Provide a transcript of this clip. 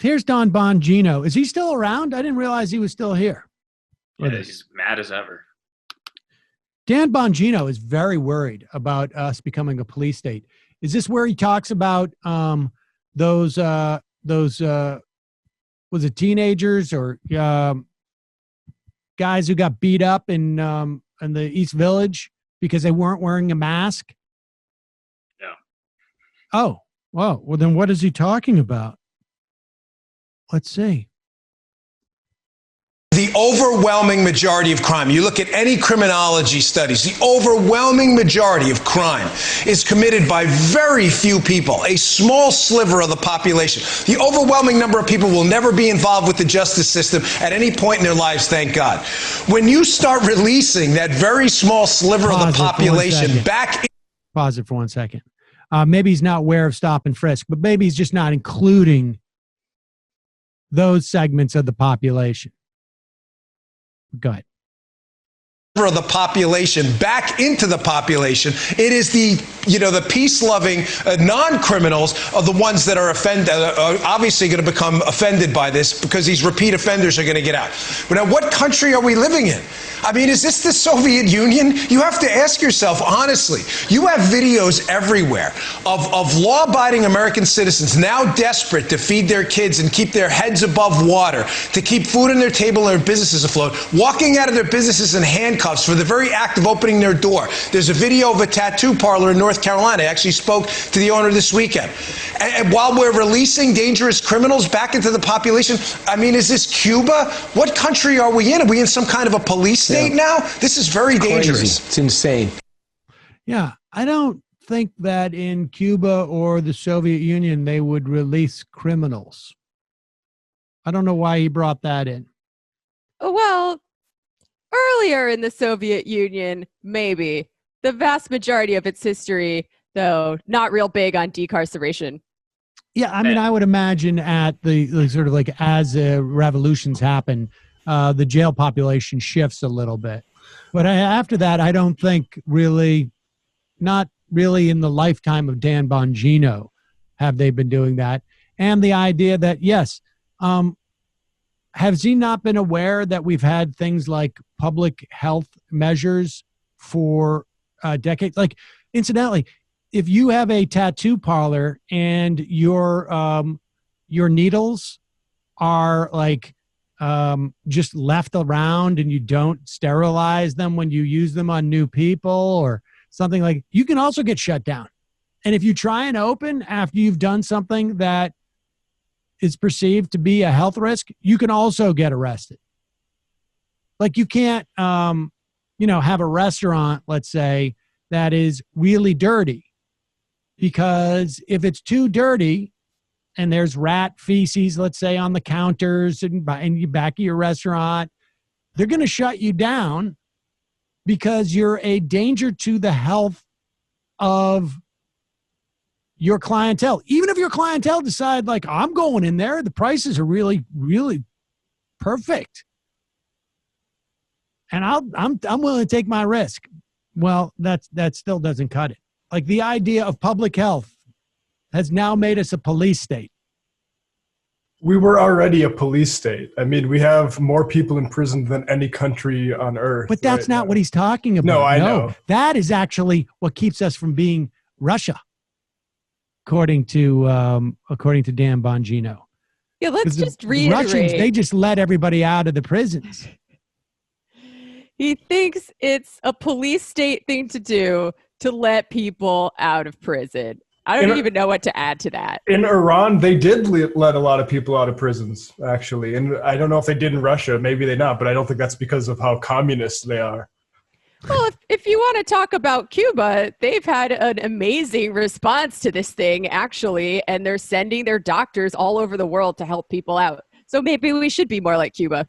Here's Don Bongino. Is he still around? I didn't realize he was still here. Yeah, he's mad as ever. Dan Bongino is very worried about us becoming a police state. Is this where he talks about those was it teenagers or guys who got beat up in the East Village because they weren't wearing a mask? Yeah. Oh, well, then what is he talking about? Let's see. The overwhelming majority of crime, you look at any criminology studies, the overwhelming majority of crime is committed by very few people, a small sliver of the population. The overwhelming number of people will never be involved with the justice system at any point in their lives, thank God. When you start releasing that very small sliver of the population back... Pause it for 1 second. Maybe he's not aware of stop and frisk, but maybe he's just not including those segments of the population. Go ahead. Of the population back into the population. It is the peace-loving non-criminals are the ones that are obviously going to become offended by this because these repeat offenders are going to get out. But now, what country are we living in? I mean, is this the Soviet Union? You have to ask yourself, honestly. You have videos everywhere of law-abiding American citizens now desperate to feed their kids and keep their heads above water, to keep food on their table and their businesses afloat, walking out of their businesses in handcuffs for the very act of opening their door. There's a video of a tattoo parlor in North Carolina. I actually spoke to the owner this weekend. And while we're releasing dangerous criminals back into the population, I mean, is this Cuba? What country are we in? Are we in some kind of a police state now? This is very dangerous. It's insane. Yeah, I don't think that in Cuba or the Soviet Union they would release criminals. I don't know why he brought that in. Well, earlier in the Soviet Union, maybe. The vast majority of its history, though, not real big on decarceration. Yeah, I mean, I would imagine at the sort of like as revolutions happen, the jail population shifts a little bit. But after that, I don't think really, not really in the lifetime of Dan Bongino have they been doing that. And the idea that, yes, has he not been aware that we've had things like public health measures for decades? Like, incidentally, if you have a tattoo parlor and your needles are like just left around and you don't sterilize them when you use them on new people or something, like, you can also get shut down. And if you try and open after you've done something that is perceived to be a health risk, you can also get arrested. Like, you can't, have a restaurant, let's say, that is really dirty, because if it's too dirty and there's rat feces, let's say, on the counters and in the back of your restaurant, they're going to shut you down because you're a danger to the health of your clientele. Even if your clientele decide, like, I'm going in there, the prices are really, really perfect, and I'm willing to take my risk. Well, that still doesn't cut it. Like, the idea of public health has now made us a police state. We were already a police state. I mean, we have more people in prison than any country on earth. But that's not what he's talking about. No, I know. That is actually what keeps us from being Russia, according to Dan Bongino. Yeah, let's just reiterate. Russians, they just let everybody out of the prisons. He thinks it's a police state thing to do to let people out of prison. I don't even know what to add to that. In Iran, they did let a lot of people out of prisons, actually. And I don't know if they did in Russia. Maybe they not, but I don't think that's because of how communist they are. Well, if you want to talk about Cuba, they've had an amazing response to this thing, actually, and they're sending their doctors all over the world to help people out. So maybe we should be more like Cuba.